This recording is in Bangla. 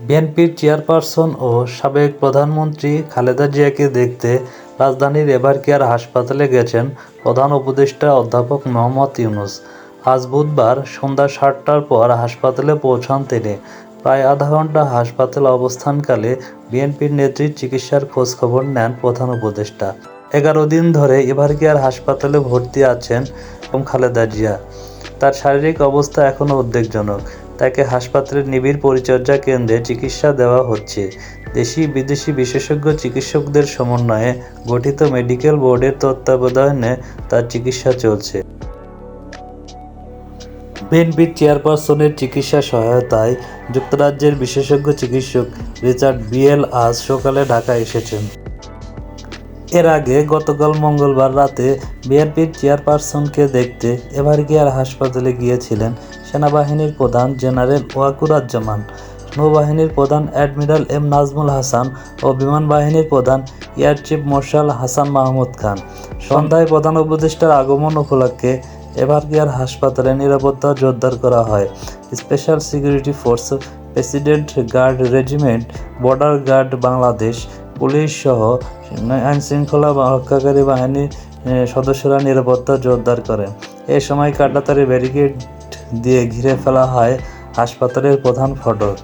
বিএনপির চেয়ারপারসন ও সাবেক প্রধানমন্ত্রী খালেদা জিয়াকে দেখতে রাজধানীর এভারকেয়ার হাসপাতালে গেছেন প্রধান উপদেষ্টা অধ্যাপক মোহাম্মদ ইউনূস। আজ বুধবার সন্ধ্যা ৭টার পর হাসপাতালে পৌঁছান তিনি। প্রায় আধা ঘণ্টা হাসপাতালে অবস্থানকালে বিএনপির নেত্রীর চিকিৎসার খোঁজখবর নেন প্রধান উপদেষ্টা। ১১ দিন ধরে এভারকেয়ার হাসপাতালে ভর্তি আছেন খালেদা জিয়া। তার শারীরিক অবস্থা এখনও উদ্বেগজনক। তাকে হাসপাতালের নিবিড় পরিচর্যা কেন্দ্রে চিকিৎসা দেওয়া হচ্ছে। দেশি বিদেশি বিশেষজ্ঞ চিকিৎসকদের সমন্বয়ে গঠিত মেডিকেল বোর্ডের তত্ত্বাবধানে তার চিকিৎসা চলছে। বিএনপির চেয়ারপারসনের চিকিৎসা সহায়তায় যুক্তরাজ্যের বিশেষজ্ঞ চিকিৎসক রিচার্ড বিয়েল আজ সকালে ঢাকা এসেছেন। এর আগে গতকাল মঙ্গলবার রাতে বিএনপির চেয়ারপারসনকে দেখতে এভারকেয়ার হাসপাতালে গিয়েছিলেন সেনাবাহিনীর প্রধান জেনারেল ওয়াকুরুজ্জামান, নৌবাহিনীর প্রধান অ্যাডমিরাল এম নাজমুল হাসান ও বিমান বাহিনীর প্রধান air chief marshal Hasan Mahmud Khan. সন্ধ্যায় প্রধান উপদেষ্টার আগমন উপলক্ষে এভারকেয়ার হাসপাতালে নিরাপত্তা জোরদার করা হয়। Special security force, president guard regiment, border guard Bangladesh, police সহ আইনশৃঙ্খলা রক্ষাকারী বাহিনীর সদস্যরা নিরাপত্তা জোরদার করেন। এ সময় কাঁটাতারের ব্যারিকেড দিয়ে ঘিরে ফেলা হয় হাসপাতালের প্রধান ফটক।